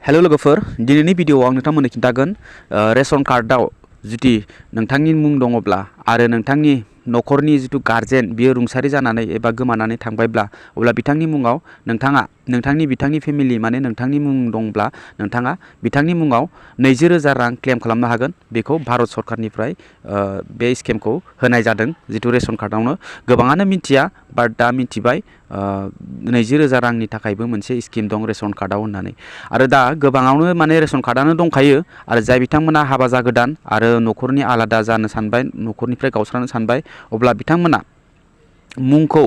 Hello लोगोफोर दिनैनि भिडिअआव आं नोंथांमोननो खिन्थागोन रेशन कार्डआव जुदि नोंथांनि मुं दङब्ला आरो नोंथांनि न'खरनि जितु गार्जेन बियो रुंसारि जानानै एबा गोमानानै थांबायब्ला अब्ला बिथांनि मुङाव नोंथाङा बिथांनि फेमिलि माने नोंथांनि मुं दंब्ला नोंथाङा बिथांनि मुङाव 20,000 रां क्लेम खालामनो हागोन। बेखौ भारत सरकारनिफ्राय बे स्किमखौ होनाय जादों जितु रेशन कार्डआवनो गोबाङानो मिथिया बाट दा मिथिबाय 20,000 रांनि थाखायबो मोनसे स्किम दं रेशन कार्डआव होननानै आरो दा गोबाङावनो माने रेशन कार्डआनो दंखायो आरो जाय बिथांमोना हाबा जागोदान आरो न'खरनि आलादा जानो सानबाय न'खरनिफ्राय गावस्रानो सानबाय अब्ला बिथांमोना मुंखौ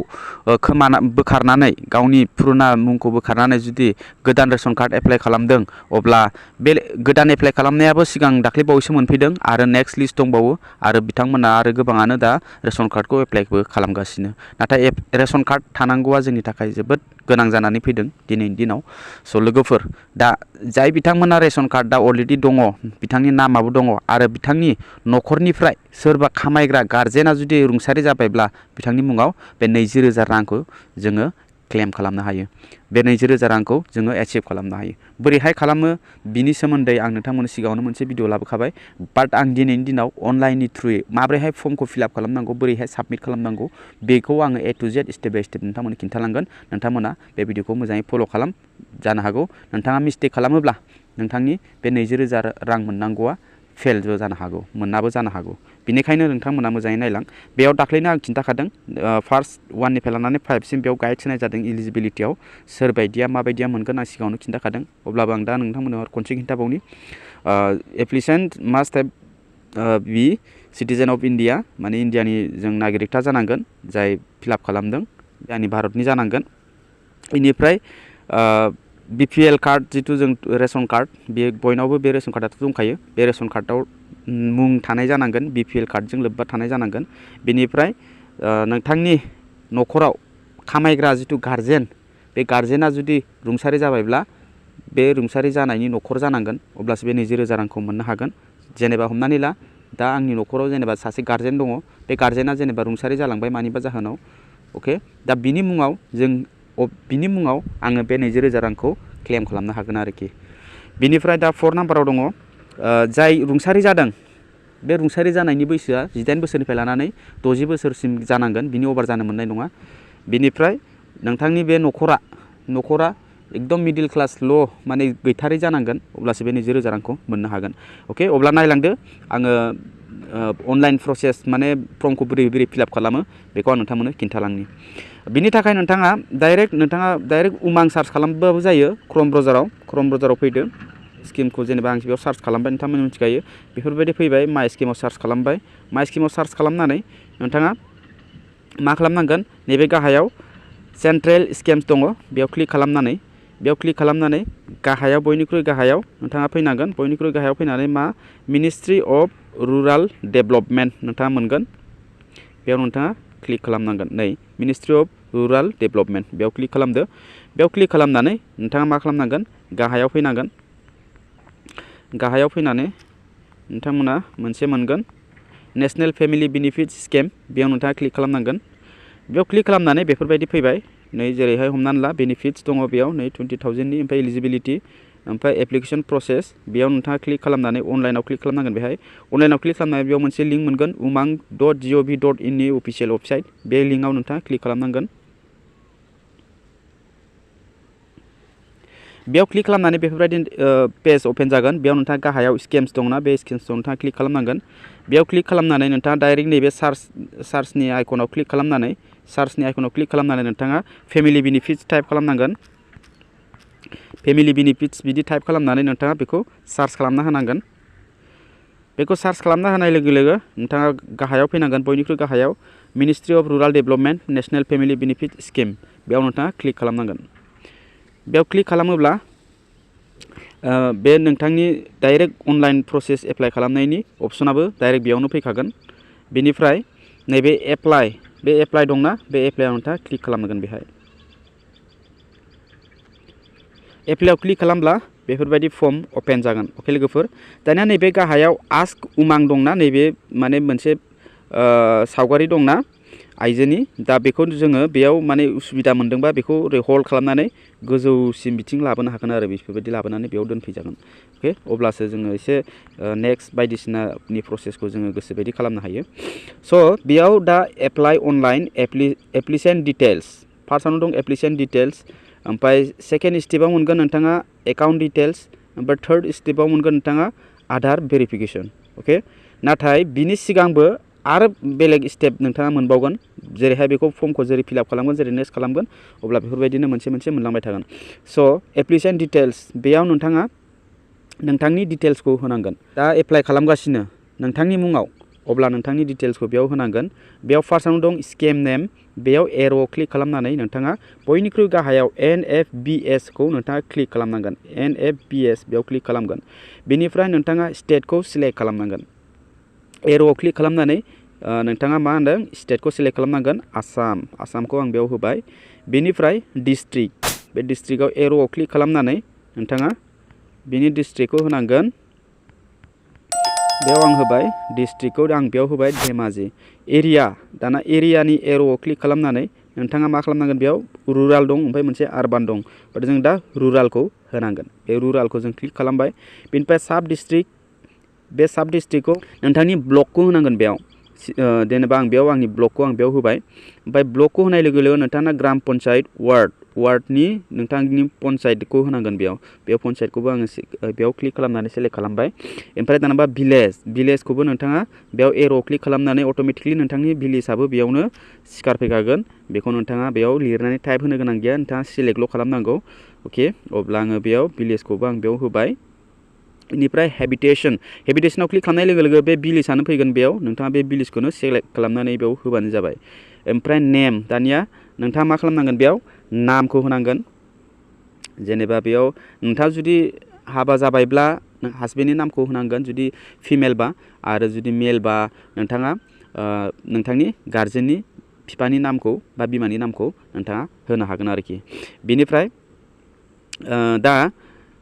बोखारनानै गावनि पुराना मुंखौ बोखारनानै जुदि गोदान रेशन कार्ड एप्लाइ खालामदों अब्ला बे गोदान एप्लाइ खालामनायाबो सिगां दाख्लै बावैसो मोनफैदों आरो नेक्स्ट लिस्ट दंबावो आरो बिथांमोना आरो गोबाङानो दा रेशन कार्डखौ एप्लाइबो खालामगासिनो नाथाय रेशन कार्ड थानांगौआ जोंनि थाखाय जोबोद गोनां जानानै फैदों दिनैनि दिनाव स' लोगोफोर दा जाय बिथांमोना रेशन कार्ड दा अलरेडि दङ बिथांनि नामाबो दङ आरो बिथांनि न'खरनिफ्राय सोरबा खामायग्रा गार्जेना जुदि रुंसारि जाबायब्ला बिथांनि मुङाव बे 20,000 रांखौ जोङो क्लेम खालामनो हायो। बे 20,000 रांखौ जोङो एचिभ खालामनो हायो। बोरैहाय खालामो बिनि सोमोन्दै आं नोंथांमोननि सिगाङावनो मोनसे भिडिअ लाबोखाबाय बाट आं दिनैनि दिनाव अनलाइननि थ्रुयै माबोरैहाय फर्मखौ फिलआप खालामनांगौ बोरैहाय साबमिट खालामनांगौ बेखौ आङो A to Z step by step नोंथांमोननो खिन्थालांगोन। नोंथांमोना बे भिडिअखौ मोजाङै फल' खालाम जानो हागौ नोंथाङा मिस्टेक खालामोब्ला नोंथांनि बे 20,000 रां मोननांगौआ फेलबो जानो हागौ मोनाबो जानो हागौ बेनिखायनो नोंथांमोना मोजाङै नायलां। बेयाव दाख्लैनो आं खिन्थाखादों फार्स्ट 1निफ्राय लानानै 5सिम बेयाव गाइड होनाय जादों इलिजिबिलिटियाव सोरबायदिया माबायदिया मोनगोन आं सिगाङावनो खिन्थाखादों अब्लाबो आं दा नोंथांमोननो खनसे खिन्थाबावनि applicant must have be citizen of India माने इन्डियानि जों नागरिकता जानांगोन जाय फिलआप खालामदों जोंनि भारतनि जानांगोन। बेनिफ्राय BPL कार्ड जितु जों रेशन कार्ड बे बयनावबो बे रेशन कार्डआथ' दंखायो बे रेशन कार्डआव मुं थानाय जानांगोन BPL कार्डजों लोब्बा थानाय जानांगोन। बेनिफ्राय नोंथांनि न'खराव खामायग्रा जितु गार्जेन बे गार्जेना जुदि रुंसारि जाबायब्ला बे रुंसारि जानायनि न'खर जानांगोन अब्लासो बे 20,000 रांखौ मोननो हागोन। जेनेबा हमनानै ला दा आंनि न'खराव जेनेबा सासे गार्जेन दङ बे गार्जेना जेनेबा रुंसारि जालांबाय मानिबा जाहोनाव अके दा बिनि मुङाव आङो बे 20,000 रांखौ क्लेम खालामनो हागोन आरोखि। बिनिफ्राय दा 4 नाम्बाराव दङ जाय रुंसारि जादों बे रुंसारि जानायनि बैसोआ 18 बोसोरनिफ्राय लानानै 60 बोसोरसिम जानांगोन बिनि अभार जानो मोननाय नङा। बिनिफ्राय नोंथांनि बे न'खरा एकदम मिडिल क्लास ल' माने गैथारै जानांगोन अब्लासो बे 20,000 रांखौ मोननो हागोन। अके अब्ला नायलांदो आङो अनलाइन प्रसेस माने फर्मखौ बोरै फिलआप खालामो बेखौ आं नोंथांमोननो खिन्थालांनि। बिनि थाखाय नोंथाङा डाइरेक्ट उमां सार्च खालामबाबो जायो क्रम ब्राउजाराव फैदो स्किमखौ जेनेबा आं बेयाव सार्च खालामबाय नोंथांमोन मिथिखायो बेफोरबायदि फैबाय माइ स्किमाव सार्च खालामबाय माइ स्किमाव सार्च खालामनानै नोंथाङा मा खालामनांगोन नैबे गाहायाव सेन्ट्रेल स्किम्स दङ बेयाव क्लिक खालामनानै गाहायाव बयनिख्रुइ गाहायाव नोंथाङा फैनांगोन बयनिख्रुइ गाहायाव फैनानै मा मिनिस्ट्रि अफ रुराल डेभेलपमेन्ट नोंथाङा मोनगोन बेयाव नोंथाङा क्लिक खालामनांगोन नै मिनिस्ट्रि अफ रुराल डेभेलपमेन्ट बेयाव क्लिक खालामदो बेयाव क्लिक खालामनानै नोंथाङा मा खालामनांगोन गाहायाव फैनानै नोंथांमोना मोनसे मोनगोन नेशनेल फेमिलि बेनिफिट स्किम बेयाव नोंथाङा क्लिक खालामनांगोन बेयाव क्लिक खालामनानै बेफोरबायदि फैबाय नै जेरैहाय हमनानै ला बेनिफिट्स दङ बेयाव नै 20,000नि ओमफ्राय इलिजिबिलिटि ओमफ्राय एप्लिकेसन प्रसेस बेयाव नोंथाङा क्लिक खालामनानै अनलाइनाव क्लिक खालामनांगोन बेहाय अनलाइनाव क्लिक खालामनानै बेयाव मोनसे लिंक मोनगोन umang.gov.in नि अफिसियेल वेबसाइट बे लिंकआव नोंथाङा क्लिक खालामनांगोन। बेयाव क्लिक खालामनानै बेफोरबायदि पेज अपेन जागोन बेयाव नोंथाङा गाहायाव स्किम्स दंना बे स्किम्सआव नोंथाङा क्लिक खालामनांगोन बेयाव क्लिक खालामनानै नोंथाङा डाइरेक्ट नैबे सार्चनि आइकनाव क्लिक खालामनानै नोंथाङा फेमिलि बेनिफिट्स टाइप खालामनांगोन फेमिलि बेनिफिट्स बिदि टाइप खालामनानै नोंथाङा बेखौ सार्च खालामना होनांगोन। बेखौ सार्च खालामना होनाय लोगो लोगो नोंथाङा गाहायाव फैनांगोन बयनिख्रुइ गाहायाव ministry of rural development national family benefit scheme बेयाव नोंथाङा क्लिक खालामनांगोन। बेयाव क्लिक खालामोब्ला बे नोंथांनि डाइरेक्ट अनलाइन प्रसेस एप्लाइ खालामनायनि अपसनाबो डाइरेक्ट बेयावनो फैखागोन। बेनिफ्राय नैबे एप्लाइ दंना बे एप्लाइआव नोंथाङा क्लिक खालामनांगोन बेहाय एप्लाइआव क्लिक खालामब्ला बेफोरबायदि फर्म अपेन जागोन। अके लोगोफोर दानिया नैबे गाहायाव आस्क उमां दंना नैबे माने मोनसे सावगारि दंना आइजोनि दा बेखौ जोङो बेयाव माने उसुबिदा मोनदोंबा बेखौ ओरै होल्ड खालामनानै गोजौसिम बिथिं लाबोनो हागोन आरो बेफोरबायदि लाबोनानै बेयाव दोनफैजागोन अके अब्लासो जोङो एसे नेक्स्ट बायदिसिनानि प्रसेसखौ जोङो गोसोबायदि खालामनो हायो स' बेयाव दा एप्लाइ अनलाइन एप्लिकेसन डिटेल्स फार्स्टआवनो दं एप्लिकेसन डिटेल्स ओमफ्राय सेकेन्ड स्टेपाव मोनगोन नोंथाङा एकाउन्ट डिटेल्स ओमफ्राय थार्ड स्टेपाव मोनगोन नोंथाङा आधार भेरिफिकेसन अके नाथाय बिनि सिगांबो आरो बेलेग स्टेप नोंथाङा मोनबावगोन जेरैहाय बेखौ फर्मखौ जेरै फिलआप खालामगोन जेरै नेक्स्ट खालामगोन अब्ला बेफोरबायदिनो मोनसे मोनसे मोनलांबाय थागोन स' एप्लिकेसन डिटेल्स बेयाव नोंथाङा नोंथांनि डिटेल्सखौ होनांगोन दा एप्लाइ खालामगासिनो नोंथांनि मुङाव अब्ला नोंथांनि डिटेल्सखौ बेयाव होनांगोन बेयाव फार्स्टआवनो दं स्केम नेम बेयाव एर'आव क्लिक खालामनानै नोंथाङा बयनिख्रुइ गाहायाव NFBS खौ नोंथाङा क्लिक खालामनांगोन NFBS बेयाव क्लिक खालामगोन बेनिफ्राय नोंथाङा स्टेटखौ सिलेक्ट खालामनांगोन एर'आव क्लिक खालामनानै नोंथाङा मा होनदों स्टेटखौ सिलेक्ट खालामनांगोन आसामखौ आं बेयाव होबाय बेनिफ्राय डिस्ट्रिक्ट बे डिस्ट्रिक्टआव एर'आव क्लिक खालामनानै नोंथाङा बिनि डिस्ट्रिक्टखौ होनांगोन बेयाव आं होबाय डिस्ट्रिक्टखौ आं बेयाव होबाय धेमाजि एरिया दाना एरियानि एर'आव क्लिक खालामनानै नोंथाङा मा खालामनांगोन बेयाव रुराल दं ओमफ्राय मोनसे आरबान दं बाट जों दा रुरालखौ होनांगोन बे रुरालखौ जों क्लिक खालामबाय बेनिफ्राय साब डिस्ट्रिक्ट बे साब डिस्ट्रिक्टखौ नोंथांनि ब्लकखौ होनांगोन बेयाव जेनेबा आं बेयाव आंनि ब्लकखौ आं बेयाव होबाय ओमफ्राय ब्लकखौ होनाय लोगो लोगो नोंथाङा ग्राम पन्सायत वार्डनि नोंथांनि पन्सायतखौ होनांगोन बेयाव पन्सायतखौबो आङो बेयाव क्लिक खालामनानै सेलेक्ट खालामबाय ओमफ्राय दानाबा भिलेजखौबो नोंथाङा बेयाव एर'आव क्लिक खालामनानै अट'मेटिकलि नोंथांनि भिलेजाबो बेयावनो सिखारफैखागोन बेखौ नोंथाङा बेयाव लिरनानै टाइप होनो गोनां गैया नोंथाङा सिलेक्टल' खालामनांगौ अके अब्ला आङो बेयाव भिलेजखौबो आं बेयाव होबाय बेनिफ्राय हेबिटेसनाव क्लिक खालामनाय लोगो लोगो बे भिलेजानो फैगोन बेयाव नोंथाङा बे भिलेजखौनो सेलेक्ट खालामनानै बेयाव होबानो जाबाय ओमफ्राय नेम दानिया नोंथाङा मा खालामनांगोन बेयाव नामखौ होनांगोन जेनेबा बेयाव नोंथाङा जुदि हाबा जाबायब्ला हासबेन्डनि नामखौ होनांगोन जुदि फिमेलबा आरो जुदि मेलबा नोंथाङा नोंथांनि गार्जेननि बिफानि नामखौ बा बिमानि नामखौ नोंथाङा होनो हागोन आरोखि बेनिफ्राय दा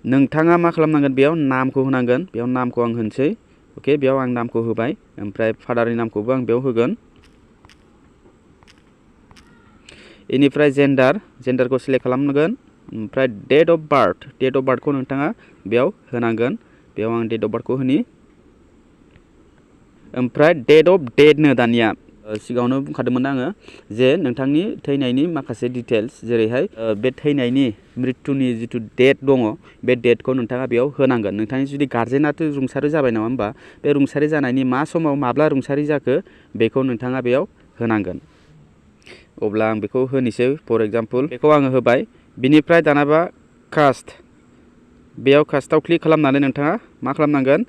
नोंथाङा मा खालामनांगोन बेयाव नामखौ होनांगोन बेयाव नामखौ आं होनोसै अके बेयाव आं नामखौ होबाय ओमफ्राय फादारनि नामखौबो आं बेयाव होगोन बेनिफ्राय जेन्डारखौ सिलेक्ट खालामनांगोन ओमफ्राय डेट अफ बार्थखौ नोंथाङा बेयाव होनांगोन बेयाव आं डेट अफ बार्थखौ होनि ओमफ्राय डेट अफ डेथनो दानिया सिगाङावनो बुंखादोंमोन आङो जे नोंथांनि थैनायनि माखासे डिटेल्स जेरैहाय बे थैनायनि मृत्युनि जिथु डेट दङ बे डेटखौ नोंथाङा बेयाव होनांगोन नोंथांनि जुदि गार्जेनाथ' रुंसारि जाबाय नङा होमबा बे रुंसारि जानायनि मा समाव माब्ला रुंसारि जाखो बेखौ नोंथाङा बेयाव होनांगोन अब्ला आं बेखौ होनोसै फर एग्जाम्पल बेखौ आङो होबाय बिनिफ्राय दानाबा कास्ट बेयाव कास्टआव क्लिक खालामनानै नोंथाङा मा खालामनांगोन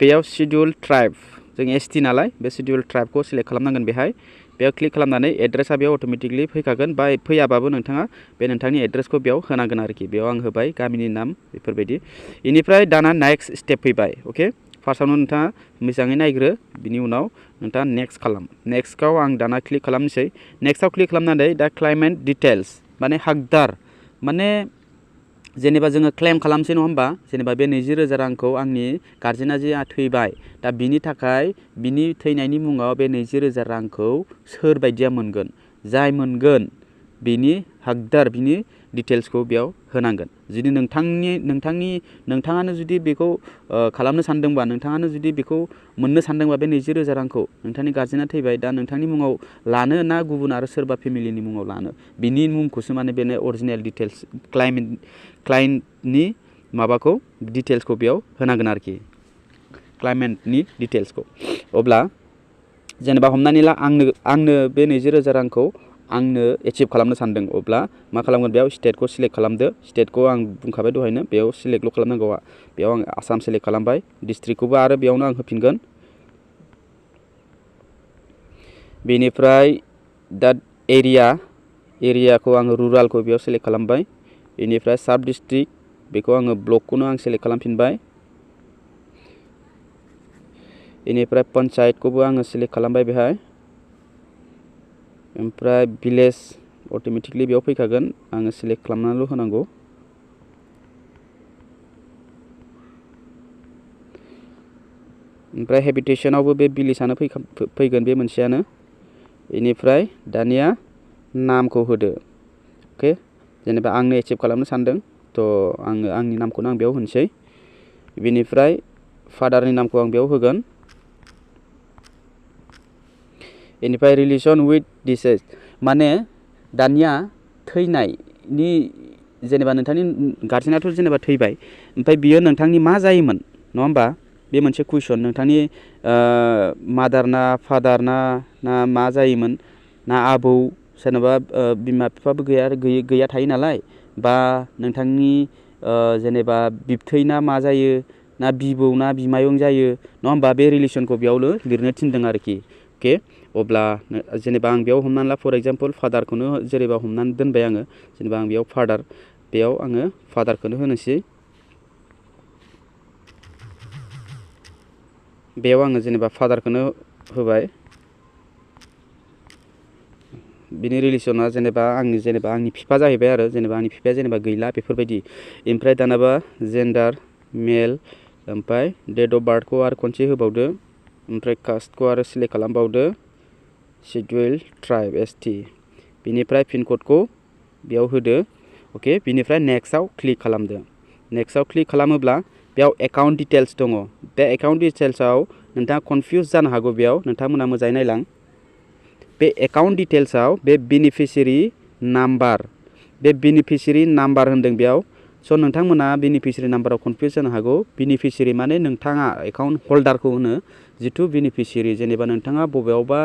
बेयाव शिडिउल ट्राइब जों ST नालाय बे शिडिउल ट्राइबखौ सिलेक्ट खालामनांगोन बेयाव क्लिक खालामनानै एड्रेसा बेयाव अट'मेटिकलि फैखागोन बा फैयाबाबो नोंथाङा बे नोंथांनि एड्रेसखौ बेयाव होनांगोन आरोखि बेयाव आं होबाय गामिनि नाम बेफोरबायदि बेनिफ्राय दाना नेक्स्ट स्टेप फैबाय अके फार्स्टआवनो नोंथाङा मोजाङै नायग्रो बिनि उनाव नोंथाङा नेक्स्ट खालाम नेक्स्टआव आं दाना क्लिक खालामनोसै नेक्स्टआव क्लिक खालामनानै दा क्लाइमेट डिटेल्स माने हाकदार माने जेनेबा जोङो क्लेम खालामसै नङा होमबा जेनेबा बे 20,000 रांखौ आंनि गार्जेना जे थैबाय दा बिनि थाखाय बिनि थैनायनि मुङाव बे 20,000 रांखौ सोर बायदिया मोनगोन जाय मोनगोन बिनि हाकदार बिनि डिटेल्सखौ बेयाव होनांगोन जुदि नोंथाङानो जुदि बेखौ खालामनो सानदोंबा नोंथाङानो जुदि बेखौ मोननो सानदोंबा बे 20,000 रांखौ नोंथांनि गार्जेना थैबाय दा नोंथांनि मुङाव लानो ना गुबुन आरो सोरबा फेमिलिनि मुङाव लानो बिनि मुंखौसो माने बेनो अरिजिनेल डिटेल्स क्लाइन्टनि माबाखौ डिटेल्सखौ बेयाव होनांगोन आरोखि क्लाइमेन्टनि डिटेल्सखौ अब्ला जेनेबा हमनानै ला आंनो बे 20,000 रांखौ आंनो एचिभ खालामनो सानदों अब्ला मा खालामगोन बेयाव स्टेटखौ सिलेक्ट खालामदो स्टेटखौ आं बुंखाबाय दहायनो बेयाव सिलेक्टल' खालामनांगौ बेयाव आं आसाम सिलेक्ट खालामबाय डिस्ट्रिक्टखौबो आरो बेयावनो आं होफिनगोन बेनिफ्राय दा एरियाखौ आङो रुरालखौ बेयाव सिलेक्ट खालामबाय बेनिफ्राय साब डिस्ट्रिक्ट बेखौ आङो ब्लकखौनो आं सिलेक्ट खालामफिनबाय बेनिफ्राय पन्सायतखौबो आङो सिलेक्ट खालामबाय बेहाय ओमफ्राय भिलेज अट'मेटिकलि बेयाव फैखागोन आङो सिलेक्ट खालामनानैल' होनांगौ ओमफ्राय हेबिटेसनावबो बे भिलेजानो फैगोन बे मोनसेयानो बेनिफ्राय दानिया नामखौ होदो अके जेनेबा आंनो एचिभ खालामनो सानदों थ' आङो आंनि नामखौनो आं बेयाव होनोसै बेनिफ्राय फादारनि नामखौ आं बेयाव होगोन बेनिफ्राय रिलेसन विथ डिसेज माने दानिया थैनायनि जेनेबा नोंथांनि गार्जेनाथ' जेनेबा थैबाय ओमफ्राय बियो नोंथांनि मा जायोमोन नङा होमबा बे मोनसे कुइसन नोंथांनि मादार ना फादार ना मा जायोमोन ना आबौ सोरनाबा बिमा बिफाबो गैया थायो नालाय बा नोंथांनि जेनेबा बिबथै ना मा जायो ना बिबौ ना बिमायं जायो नङा होमबा बे रिलेसनखौ बेयावनो लिरनो थिनदों आरोखि अके अब्ला जेनेबा आं बेयाव हमनानै ला फर एग्जाम्पल फादारखौनो जेनेबा हमनानै दोनबाय आङो जेनेबा आं बेयाव फादार बेयाव आङो फादारखौनो होनोसै बेयाव आङो जेनेबा फादारखौनो होबाय बिनि रिलेसना जेनेबा आंनि बिफा जाहैबाय आरो जेनेबा आंनि बिफाया जेनेबा गैला बेफोरबायदि ओमफ्राय दानाबा जेन्डार मेल ओमफ्राय डेट अफ बार्थखौ आरो खनसे होबावदो ओमफ्राय कास्टखौ आरो सिलेक्ट खालामबावदो शेड्युल ट्राइब एसटि बिनिफ्राय पिन क'डखौ बेयाव होदो अके बिनिफ्राय नेक्स्टआव क्लिक खालामदो नेक्स्टआव क्लिक खालामोब्ला बेयाव एकाउन्ट डिटेल्स दङ बे एकाउन्ट डिटेल्सआव नोंथाङा कनफिउज जानो हागौ बेयाव नोंथांमोना मोजाङै नायलां बे एकाउन्ट डिटेल्सआव बे बेनिफिसियारि नाम्बार होनदों बेयाव स' नोंथांमोना बेनिफिसियारि नाम्बाराव कनफिउज जानो हागौ बेनिफिसियारि माने नोंथाङा एकाउन्ट हल्डारखौ होनो जिथु बेनिफिसियारि जेनेबा नोंथाङा बबेयावबा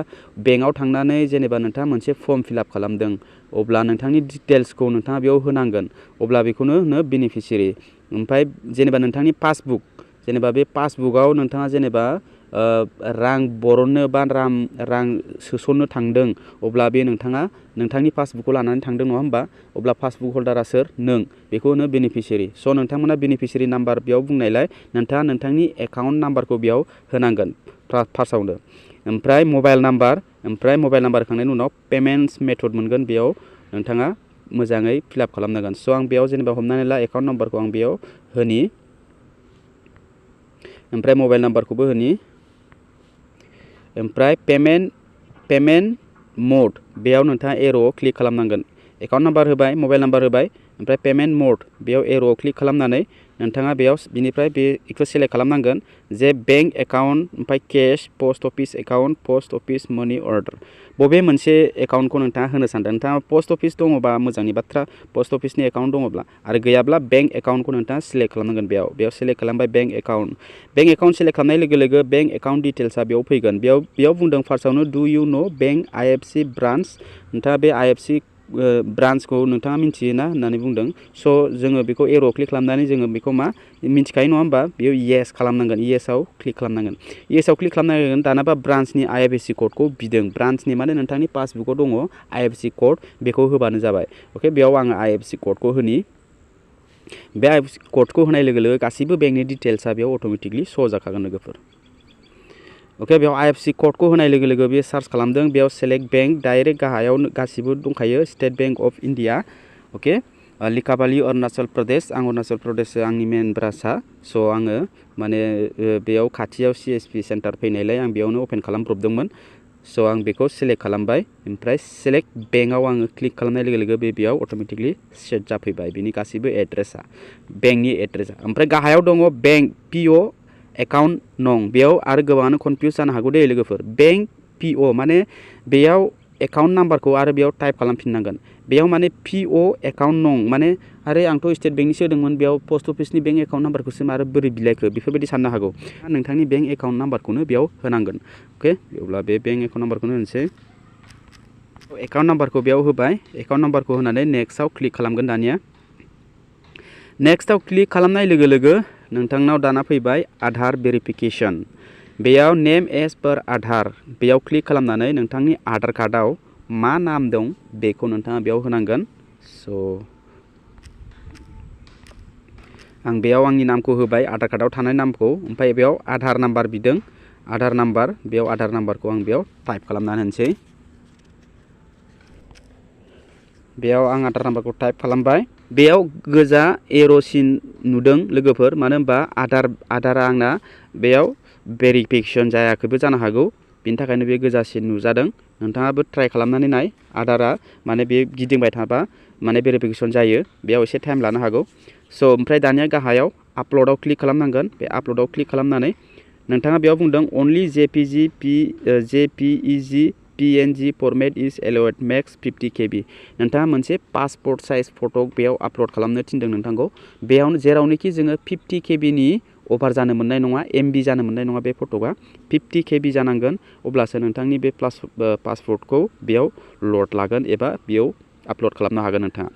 बेंकआव थांनानै जेनेबा नोंथाङा मोनसे फर्म फिलआप खालामदों अब्ला नोंथांनि डिटेल्सखौ नोंथाङा बेयाव होनांगोन अब्ला बेखौनो होनो बेनिफिसियारि ओमफ्राय जेनेबा नोंथांनि पासबुक जेनेबा बे पासबुकआव नोंथाङा जेनेबा रां बरननो बा रां सोसननो थांदों अब्ला बे नोंथाङा नोंथांनि पासबुकखौ लानानै थांदों नङा होमबा अब्ला पासबुक हल्डारा सोर नों बेखौ होनो बेनिफिसियारि स' नोंथांमोना बेनिफिसियारि नाम्बार बेयाव बुंनायलाय नोंथाङा नोंथांनि एकाउन्ट नाम्बारखौ बेयाव होनांगोन फार्स्टआवनो ओमफ्राय मबाइल नाम्बार होखांनायनि उनाव पेमेन्टस मेथड मोनगोन बेयाव नोंथाङा मोजाङै फिलआप खालामनांगोन स' आं बेयाव जेनेबा हमनानै ला एकाउन्ट नाम्बारखौ आं बेयाव होनि ओमफ्राय मबाइल नाम्बारखौबो होनि ओमफ्राय पेमेन्ट मड बेयाव नोंथाङा एर'आव क्लिक खालामनांगोन एकाउन्ट नाम्बार होबाय मबाइल नाम्बार होबाय ओमफ्राय पेमेन्ट मड बेयाव एर'आव क्लिक खालामनानै नोंथाङा बेयाव बिनिफ्राय बेखौ सेलेक्ट खालामनांगोन जे बेंक एकाउन्ट ओमफ्राय cash post office account post office मानि अर्डार बबे मोनसे एकाउन्टखौ नोंथाङा होनो सानदों नोंथाङा पस्ट अफिस दङबा मोजांनि बाथ्रा पस्ट अफिसनि एकाउन्ट दङब्ला आरो गैयाब्ला बेंक एकाउन्टखौ नोंथाङा सेलेक्ट खालामनांगोन बेयाव सेलेक्ट खालामबाय बेंक एकाउन्ट सेलेक्ट खालामनाय लोगो लोगो बेंक एकाउन्ट डिटेल्सआ बेयाव फैगोन बेयाव बुंदों फार्स्टआवनो डु इउ नो बेंक आइएफसि ब्रान्च नोंथाङा बे आइएफसि ब्रान्चखौ नोंथाङा मिन्थियोना होननानै बुंदों स' जोङो बेखौ एर'आव क्लिक खालामनानै जोङो बेखौ मा मिन्थिखायो नङा होमबा बेयाव येस खालामनांगोन येसआव क्लिक खालामनांगोन येसआव क्लिक खालामनांगोन दानाबा ब्रान्चनि आइएफएससि क'डखौ बिदों ब्रान्चनि माने नोंथांनि पासबुकआव दङ आइएफएससि क'ड बेखौ होबानो जाबाय अके बेयाव आङो आइएफएससि क'डखौ होनि बे आइएफएससि क'डखौ होनाय लोगो लोगो गासैबो बेंकनि डिटेल्सआ बेयाव अट'मेटिकलि श' जाखागोन लोगोफोर अके बेयाव आइएफएससि क'डखौ होनाय लोगो लोगो बेयो सार्च खालामदों बेयाव सेलेक्ट बेंक डाइरेक्ट गाहायाव गासिबो दंखायो स्टेट बेंक अफ इण्डिया अके लिकाबालि अरुणाचल प्रदेश आं अरुणाचल प्रदेश आंनि मेन ब्रान्चआ स' आङो माने बेयाव खाथियाव सिएसपि सेन्टार फैनायलाय आं बेयावनो अपेन खालामब्रबदोंमोन स' आं बेखौ सेलेक्ट खालामबाय ओमफ्राय सेलेक्ट बेंकआव आङो क्लिक खालामनाय लोगो लोगो बेयाव अट'मेटिकलि सेट जाफैबाय बिनि गासैबो एड्रेसा बेंकनि एड्रेसा ओमफ्राय गाहायाव दङ बेंक पिअ एकाउन्ट नं बेयाव आरो गोबाङानो कनफिउज जानो हागौ दे लोगोफोर बेंक पिअ माने बेयाव एकाउन्ट नाम्बारखौ आरो बेयाव टाइप खालामफिननांगोन बेयाव माने पिअ एकाउन्ट नं माने आरो आंथ' स्टेट बेंकनिसो होदोंमोन बेयाव पस्ट अफिसनि बेंक एकाउन्ट नाम्बारखौसो आरो बोरै बिलाइखो बेफोरबायदि साननो हागौ नोंथांनि बेंक एकाउन्ट नाम्बारखौनो बेयाव होनांगोन अके अब्ला बे बेंक एकाउन्ट नाम्बारखौनो होनोसै एकाउन्ट नाम्बारखौ बेयाव होबाय एकाउन्ट नाम्बारखौ होनानै नेक्स्टआव क्लिक खालामगोन दानिया नेक्स्टआव क्लिक खालामनाय लोगो लोगो नोंथांनाव दाना फैबाय आधार भेरिफिकेसन बेयाव नेम एज पार आधार बेयाव क्लिक खालामनानै नोंथांनि आधार कार्डआव मा नाम दं बेखौ नोंथाङा बेयाव होनांगोन स' आं बेयाव आंनि नामखौ होबाय आधार कार्डआव थानाय नामखौ ओमफ्राय बेयाव आधार नाम्बार बिदों आधार नाम्बार बेयाव आधार नाम्बारखौ आं बेयाव टाइप खालामनानै होनोसै बेयाव आं आधार नाम्बारखौ टाइप खालामबाय बेयाव गोजा एर'सिन नुदों लोगोफोर मानो होनबा आधारा आंना बेयाव भेरिफिकेसन जायाखैबो जानो हागौ बिनि थाखायनो बे गोजासिन नुजादों नोंथाङाबो ट्राइ खालामनानै नाय आदारा माने बे गिदिंबाय थाबा माने भेरिफिकेसन जायो बेयाव एसे टाइम लानो हागौ स' ओमफ्राय दानिया गाहायाव आपल'डआव क्लिक खालामनांगोन बे आपल'डआव क्लिक खालामनानै नोंथाङा बेयाव बुंदों अनलि जेपिइजि PNG फर्मेट इज एलाउड मेक्स 50 KB नोंथाङा मोनसे पासपोर्ट साइज फट' बेयाव आपल'ड खालामनो थिनदों नोंथांखौ बेयाव जेरावनोखि जोङो 50 KB नि अभार जानो मोननाय नङा MB जानो मोननाय नङा बे फट'आ 50 KB जानांगोन अब्लासो नोंथांनि बे पासपोर्टखौ बेयाव लड लागोन एबा बेयाव आपल'ड खालामनो हागोन नोंथाङा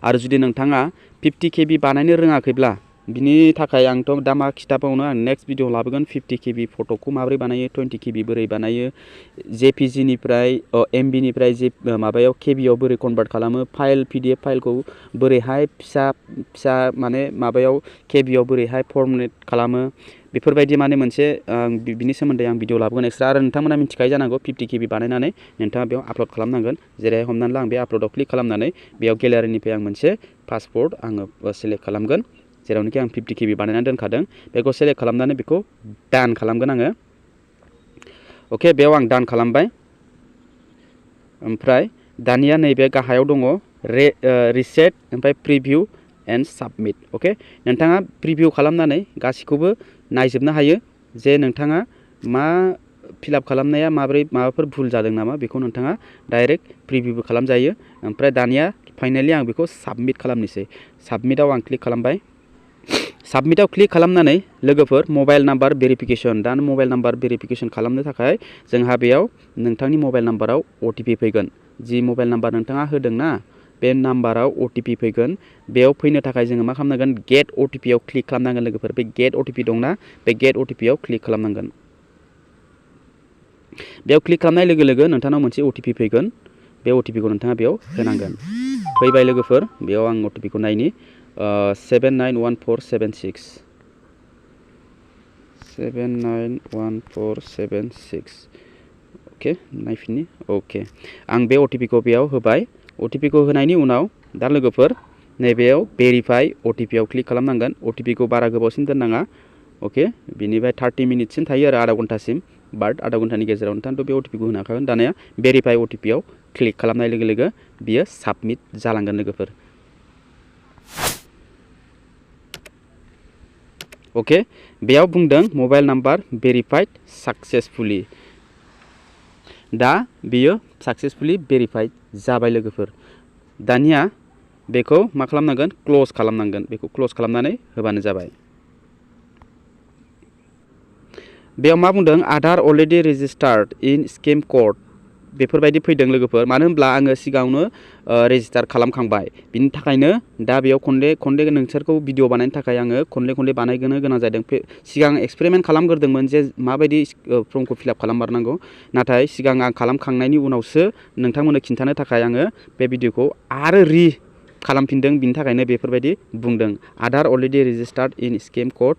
आरो जुदि नोंथाङा 50 KB बानायनो रोङाखैब्ला बिनि थाखाय आंथ' दा मा खिथाबावनो आं नेक्स्ट भिडिअ लाबोगोन 50 KB फट'खौ माबोरै बानायो 20 KB बोरै बानायो JPG निफ्राय MB निफ्राय माबायाव KB आव बोरै कनभार्ट खालामो फाइल PDF फाइलखौ बोरैहाय फिसा माने माबायाव KB आव बोरैहाय फर्मेट खालामो बेफोरबायदि माने मोनसे बिनि सोमोन्दै आं भिडिअ लाबोगोन एक्सट्रा आरो नोंथांमोना मिथिखायो जानांगौ 50 KB बानायनानै नोंथाङा बेयाव आपल'ड खालामनांगोन जेरै हमनानै ला आं बे आपल'डआव क्लिक खालामनानै बेयाव गेलारिनिफ्राय आं मोनसे पासपोर्ट आङो सेलेक्ट खालामगोन जेरावनोखि आं 50 KB बानायनानै दोनखादों बेखौ सेलेक्ट खालामनानै बेखौ डान खालामगोन आङो अके बेयाव आं डान खालामबाय ओमफ्राय दानिया नैबे गाहायाव दङ रिसेट ओमफ्राय प्रिभिउ एन्ड साबमिट अके नोंथाङा प्रिभिउ खालामनानै गासिखौबो नायजोबनो हायो जे नोंथाङा मा फिलआप खालामनाया माबाफोर भुल जादों नामा बेखौ नोंथाङा डाइरेक्ट प्रिभिउबो खालामजायो ओमफ्राय दानिया फाइनालि आं बेखौ साबमिट खालामनोसै साबमिटआव आं क्लिक खालामबाय साबमिटआव क्लिक खालामनानै लोगोफोर मबाइल नाम्बार भेरिफिकेसन दा मबाइल नाम्बार भेरिफिकेसन खालामनो थाखाय जोंहा बेयाव नोंथांनि मबाइल नाम्बाराव OTP फैगोन जि मबाइल नाम्बार नोंथाङा होदोंना बे नाम्बाराव OTP फैगोन बेयाव फैनो थाखाय जोङो मा खालामनांगोन गेट OTP आव क्लिक खालामनांगोन लोगोफोर बे गेट OTP दंना बे गेट OTP आव क्लिक खालामनांगोन बेयाव क्लिक खालामनाय लोगो लोगो नोंथांनाव मोनसे OTP फैगोन बे OTP खौ नोंथाङा बेयाव होनांगोन फैबाय लोगोफोर बेयाव आं OTP खौ नायनि 791476 अके नायफिननि अके आं बे OTP खौ बेयाव होबाय OTP खौ होनायनि उनाव दा लोगोफोर नैबेयाव भेरिफाइ OTP आव क्लिक खालामनांगोन OTP खौ बारा गोबावसिन दोननाङा अके बिनिफ्राय 30 मिनिटसिम थायो आरो आधा घन्टासिम बाट आधा घन्टानि गेजेराव नोंथाङाथ' बे OTP खौ होनो हाखागोन दानिया भेरिफाइ OTP आव क्लिक खालामनाय लोगो लोगो बियो साबमिट जालांगोन लोगोफोर अके बेयाव बुंदों मबाइल नाम्बार भेरिफाइड साक्सेसफुली दा बियो साक्सेसफुली भेरिफाइड जाबाय लोगोफोर दानिया बेखौ मा खालामनांगोन क्लोज खालामनांगोन बेखौ क्लोज खालामनानै होबानो जाबाय बेयाव मा बुंदों आधार अलरेडि रेजिस्टार्ड इन स्किम कोड बेफोरबायदि फैदों लोगोफोर मानो होनब्ला आङो सिगाङावनो रेजिस्टार खालामखांबाय बिनि थाखायनो दा बेयाव खनले नोंसोरखौ भिडिअ बानायनो थाखाय आङो खनले बानायनो गोनां जादों सिगां एक्सपेरिमेन्ट खालामग्रोदोंमोन जे माबायदि फर्मखौ फिलआप खालाममारनांगौ नाथाय सिगां आं खालामखांनायनि उनावसो नोंथांमोननो खिन्थानो थाखाय आङो बे भिडिअखौ आरो खालामफिनदों बिनि थाखायनो बेफोरबायदि बुंदों Aadhaar already registered in scheme code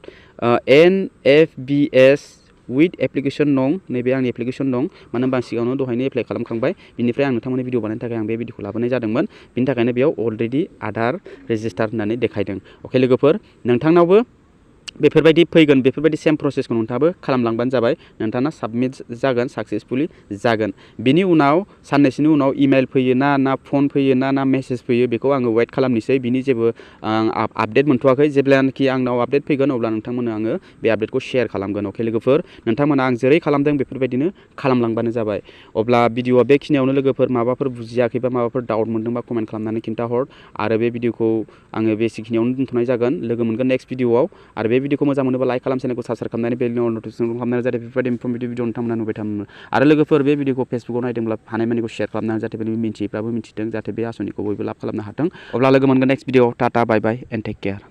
NFBS with application नं नैबे आंनि एप्लिकेशन दं मानो होनबा आं सिगाङावनो दहायनो एप्लाइ खालामखांबाय बिनिफ्राय आं नोंथांमोननि भिडिअ बानायनो थाखाय आं बे भिडिअखौ लाबोनाय जादोंमोन बिनि थाखायनो बेयाव अलरेडि आधार रेजिस्टार होननानै देखायदों अके लोगोफोर नोंथांनावबो बेफोरबायदि फैगोन बेफोरबायदि सेम प्रसेसखौ नोंथाङाबो खालामलांबानो जाबाय नोंथाङा साबमिट जागोन साक्सेसफुली जागोन बिनि उनाव साननैसोनि उनाव इमेल फैयो ना फन फैयो ना मेसेज फैयो बेखौ आङो वेट खालामनोसै बिनि जेबो आपडेट मोनथ'वाखै जेब्लानाखि आंनाव आपडेट फैगोन अब्ला नोंथांमोननो आङो बे आपडेटखौ शेयार खालामगोन अके लोगोफोर नोंथांमोना आं जेरै खालामदों बेफोरबायदिनो खालामलांबानो जाबाय अब्ला भिडिअआ बेखिनियावनो लोगोफोर माबाफोर बुजियाखैबा माबाफोर डाउट मोनदोंबा कमेन्ट खालामनानै खिन्थाहर आरो बे भिडिअखौ आङो बेखिनियावनो दोनथ'नाय जागोन लोगो मोनगोन नेक्स्ट भिडिअआव आरो बे भिडिअखौ मोजां मोनोबा लाइक खालाम चेनेलखौ साबस्क्राइब खालामनानै बेल नटिफिकेसन खालामनानै जाहाथे बेफोरबायदि इनफर्मेटिभ भिडिअ नोंथांमोना नुबाय थानो आरो लोगोफोर बे भिडिअखौ फेसबुकआव नायदोंब्ला हानायमानिखौ शेयार खालामनानै जाहाथे मिन्थियैफ्राबो मिन्थिथों जाहाथे बे आसनिखौ बयबो लाब खालामनो हाथों अब्ला लोगो मोनगोन नेक्स्ट भिडिअआव tata bye bye and take care